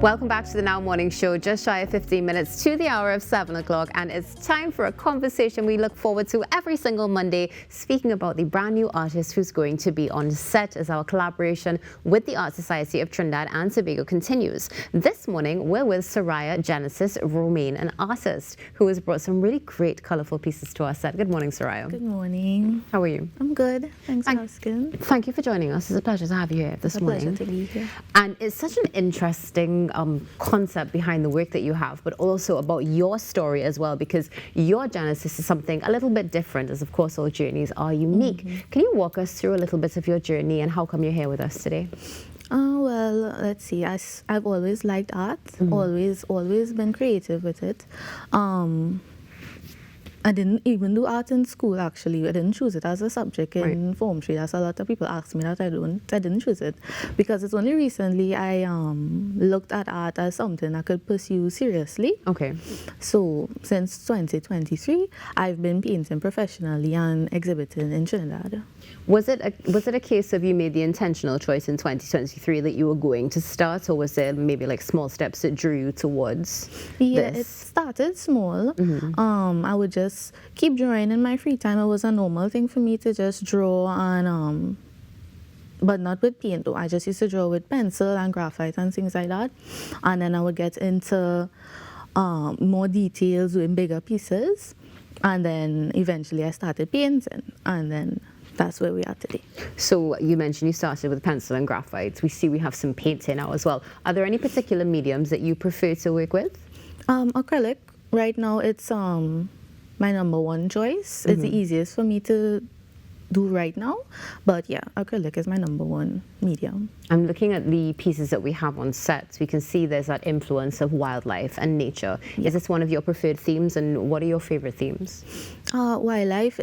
Welcome back to the Now Morning Show, just shy of 15 minutes to the hour of 7 o'clock, and it's time for a conversation we look forward to every single Monday, speaking about the brand new artist who's going to be on set as our collaboration with the Art Society of Trinidad and Tobago continues. This morning, we're with Suriya Genesis Romain, an artist who has brought some really great, colorful pieces to our set. Good morning, Suriya. Good morning. How are you? I'm good. Thanks for asking. Thank you for joining us. It's a pleasure to have you here this morning. Pleasure to be here. And it's such an interesting concept behind the work that you have, but also about your story as well, because your genesis is something a little bit different, as of course all journeys are unique. Can you walk us through a little bit of your journey and how come you're here with us today? Well, let's see. I've always liked art. Always been creative with it. I didn't even do art in school, actually. I didn't choose it as a subject in Form 3. That's a lot of people ask me that I didn't choose it. Because it's only recently I looked at art as something I could pursue seriously. Okay. So since 2023, I've been painting professionally and exhibiting in Trinidad. Was it a case of you made the intentional choice in 2023 that you were going to start, or was there maybe like small steps that drew you towards Yeah, this? it started small. I would just keep drawing in my free time. It was a normal thing for me to just draw, and but not with paint though. I just used to draw with pencil and graphite and things like that. And then I would get into more details in bigger pieces, and then eventually I started painting, and then that's where we are today. So you mentioned you started with pencil and graphite. We have some paint here now as well. Are there any particular mediums that you prefer to work with? Acrylic. Right now it's my number one choice. It's the easiest for me to do right now, but yeah, acrylic is my number one medium. I'm looking at the pieces that we have on set. We can see there's that influence of wildlife and nature. Yeah. Is this one of your preferred themes, and what are your favorite themes? Wildlife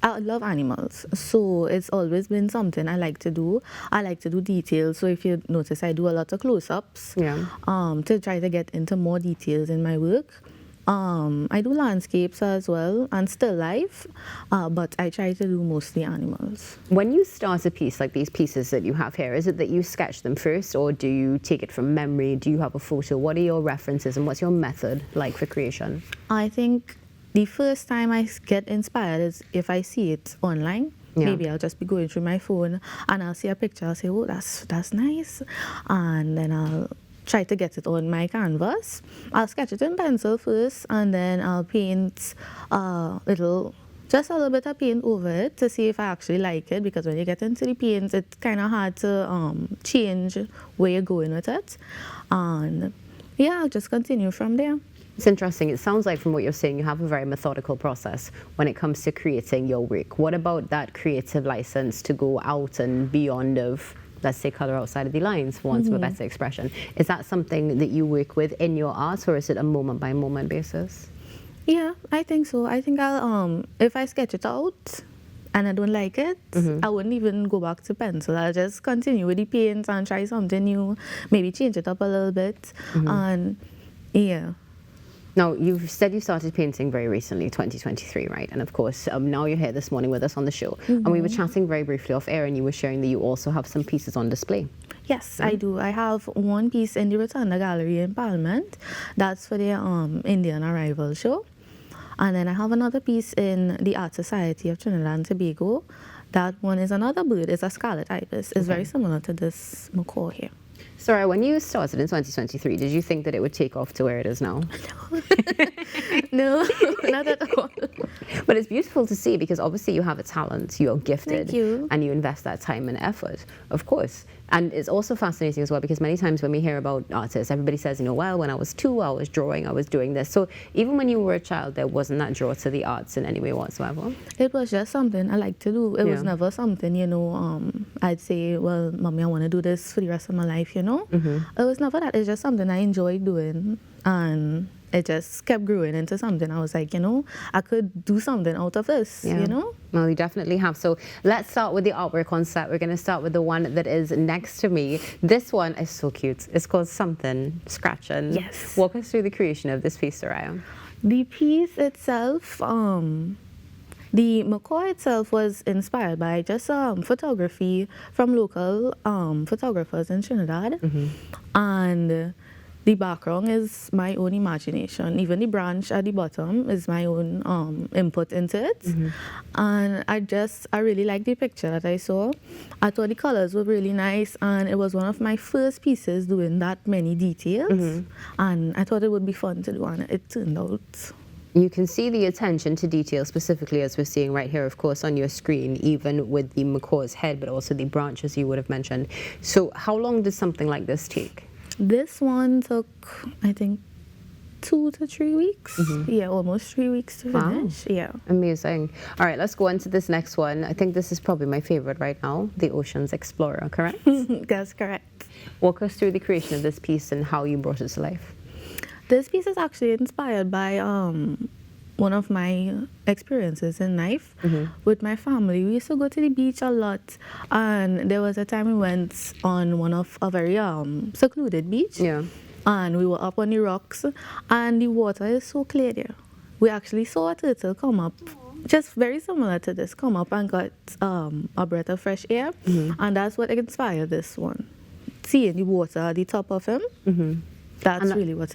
I love animals, so it's always been something I like to do. I like to do details, so if you notice, I do a lot of close-ups to try to get into more details in my work. I do landscapes as well and still life, but I try to do mostly animals. When you start a piece like these pieces that you have here, is it that you sketch them first, or do you take it from memory? Do you have a photo? What are your references and what's your method like for creation? I think the first time I get inspired is if I see it online. Yeah. Maybe I'll just be going through my phone and I'll see a picture, I'll say, oh, that's nice. And then I'll try to get it on my canvas. I'll sketch it in pencil first, and then I'll paint just a little bit of paint over it to see if I actually like it, because when you get into the paint, it's kind of hard to change where you're going with it. And yeah, I'll just continue from there. It's interesting. It sounds like from what you're saying, you have a very methodical process when it comes to creating your work. What about that creative license to go out and beyond of, let's say, color outside of the lines, for want of a better expression? Is that something that you work with in your art, or is it a moment by moment basis? Yeah, I think so. I think I'll if I sketch it out and I don't like it, I wouldn't even go back to pencil. I'll just continue with the paint and try something new, maybe change it up a little bit, and yeah. Now, you've said you started painting very recently, 2023, right? And of course, now you're here this morning with us on the show. And we were chatting very briefly off air, and you were sharing that you also have some pieces on display. Yes, I do. I have one piece in the Rotunda Gallery in Parliament. That's for the Indian Arrival show. And then I have another piece in the Art Society of Trinidad and Tobago. That one is another bird. It's a scarlet ibis. It's very similar to this macaw here. Sorry, when you started in 2023, did you think that it would take off to where it is now? No, not at all. But it's beautiful to see, because obviously you have a talent, you're gifted, Thank you. And you invest that time and effort, of course. And it's also fascinating as well, because many times when we hear about artists, everybody says, well, when I was 2, I was drawing, I was doing this. So even when you were a child, there wasn't that draw to the arts in any way whatsoever? It was just something I like to do. It was never something, I'd say, well, mommy, I want to do this for the rest of my life, It was never that. It's just something I enjoyed doing, and it just kept growing into something. I was like, I could do something out of this, Well, you definitely have. So let's start with the artwork on set. We're going to start with the one that is next to me. This one is so cute. It's called Something Scratching. Yes. Walk us through the creation of this piece, Suriya. The piece itself, The macaw itself was inspired by just photography from local photographers in Trinidad. And the background is my own imagination. Even the branch at the bottom is my own input into it. And I really liked the picture that I saw. I thought the colors were really nice, and it was one of my first pieces doing that many details. And I thought it would be fun to do, and it turned out. You can see the attention to detail specifically as we're seeing right here, of course, on your screen, even with the macaw's head, but also the branches you would have mentioned. So how long does something like this take? This one took, I think, 2 to 3 weeks. Yeah, almost 3 weeks to finish. Yeah. Amazing. All right, let's go on to this next one. I think this is probably my favorite right now, the Ocean's Explorer, correct? That's correct. Walk us through the creation of this piece and how you brought it to life. This piece is actually inspired by one of my experiences in life with my family. We used to go to the beach a lot, and there was a time we went on one of a very secluded beach. Yeah. And we were up on the rocks, and the water is so clear there. We actually saw a turtle come up, just very similar to this, come up and got a breath of fresh air, and that's what inspired this one. Seeing the water at the top of him, that's really what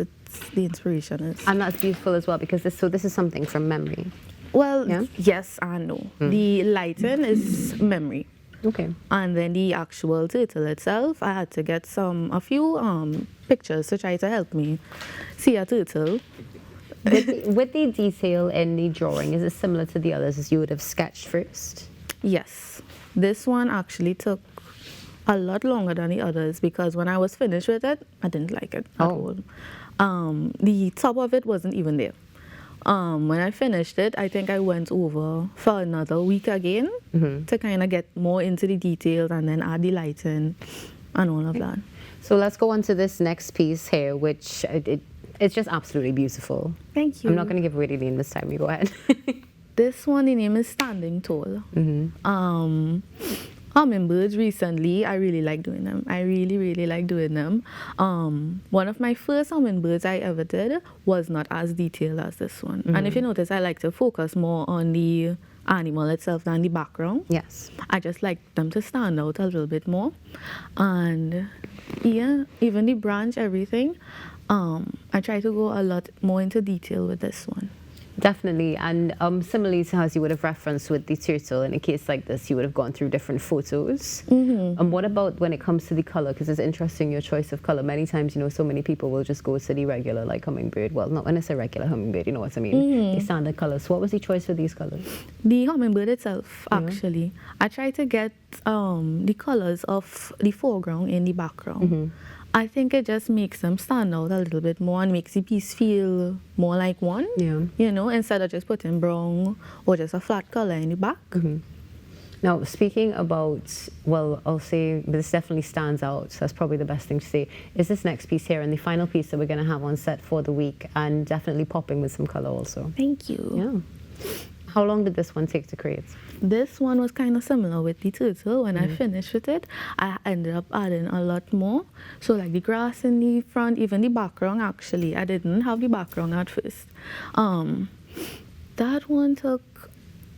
the inspiration is. And that's beautiful as well, because this is something from memory. Well, yes and no. The lighting is memory. Okay. And then the actual turtle itself, I had to get a few pictures to try to help me see a turtle. With the detail in the drawing, is it similar to the others as you would have sketched first? Yes. This one actually took a lot longer than the others, because when I was finished with it, I didn't like it at all. The top of it wasn't even there. When I finished it, I think I went over for another week again to kind of get more into the details and then add the lighting and all of that. So let's go on to this next piece here, which it's just absolutely beautiful. Thank you. I'm not going to give away the name this time. You go ahead. This one, the name is Standing Tall. Hummingbirds recently, I really like doing them. I really, really like doing them. One of my first hummingbirds I ever did was not as detailed as this one. And if you notice, I like to focus more on the animal itself than the background. Yes. I just like them to stand out a little bit more. And yeah, even the branch, everything, I try to go a lot more into detail with this one. Definitely, and similarly to as you would have referenced with the turtle, in a case like this, you would have gone through different photos. And what about when it comes to the color? Because it's interesting, your choice of color. Many times, so many people will just go to the regular, like hummingbird. Well, not when it's a regular hummingbird, you know what I mean? The standard colors. What was the choice for these colors? The hummingbird itself, actually. I try to get the colors of the foreground in the background. I think it just makes them stand out a little bit more and makes the piece feel more like one. Instead of just putting brown or just a flat color in the back. Now, speaking about, well, I'll say this definitely stands out. So that's probably the best thing to say. Is this next piece here, and the final piece that we're going to have on set for the week, and definitely popping with some color also. Thank you. Yeah. How long did this one take to create? This one was kind of similar with the turtle. When I finished with it, I ended up adding a lot more. So like the grass in the front, even the background actually. I didn't have the background at first. That one took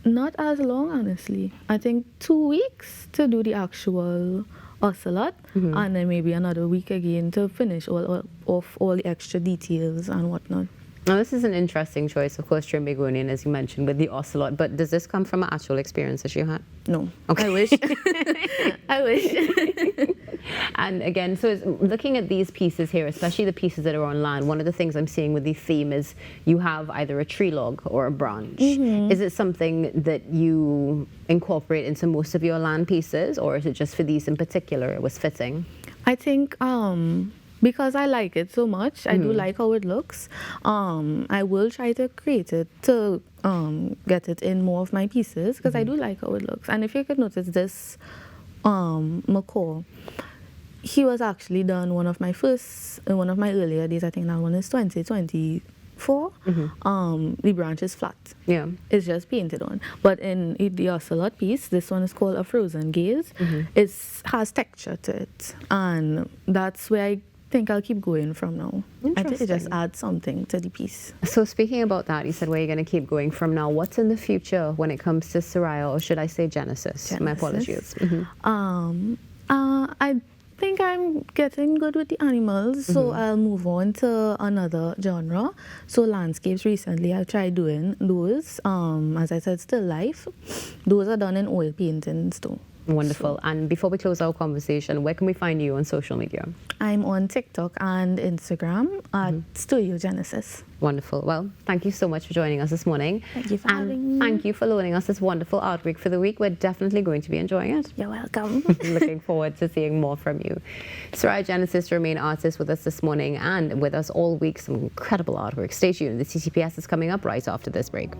not as long, honestly. I think 2 weeks to do the actual ocelot, and then maybe another week again to finish all the extra details and whatnot. Now, this is an interesting choice, of course, Trimbigonian, as you mentioned, with the ocelot, but does this come from an actual experience that you had? No. Okay. I wish. I wish. And again, so looking at these pieces here, especially the pieces that are on land, one of the things I'm seeing with the theme is you have either a tree log or a branch. Is it something that you incorporate into most of your land pieces, or is it just for these in particular it was fitting? I think because I like it so much, I do like how it looks. I will try to create it to get it in more of my pieces, because I do like how it looks. And if you could notice this macaw, he was actually done one of my earlier days. I think that one is 2024. The branch is flat. Yeah. It's just painted on. But in the ocelot piece, this one is called a frozen gaze. It has texture to it. And that's where I think I'll keep going from now. I think it just Interesting. adds something to the piece. So speaking about that, you said where you're going to keep going from now. What's in the future when it comes to Suriya, or should I say Genesis? My apologies. I think I'm getting good with the animals, so I'll move on to another genre. So landscapes, recently I've tried doing those. As I said, still life. Those are done in oil paintings too. Wonderful. And before we close our conversation, where can we find you on social media? I'm on TikTok and Instagram at Suriya Genesis. Wonderful. Well, thank you so much for joining us this morning. Thank you for having me. Thank you for loaning us this wonderful artwork for the week. We're definitely going to be enjoying it. You're welcome. Looking forward to seeing more from you. Suriya Genesis Romain, artist, with us this morning and with us all week. Some incredible artwork. Stay tuned. The TTPS is coming up right after this break.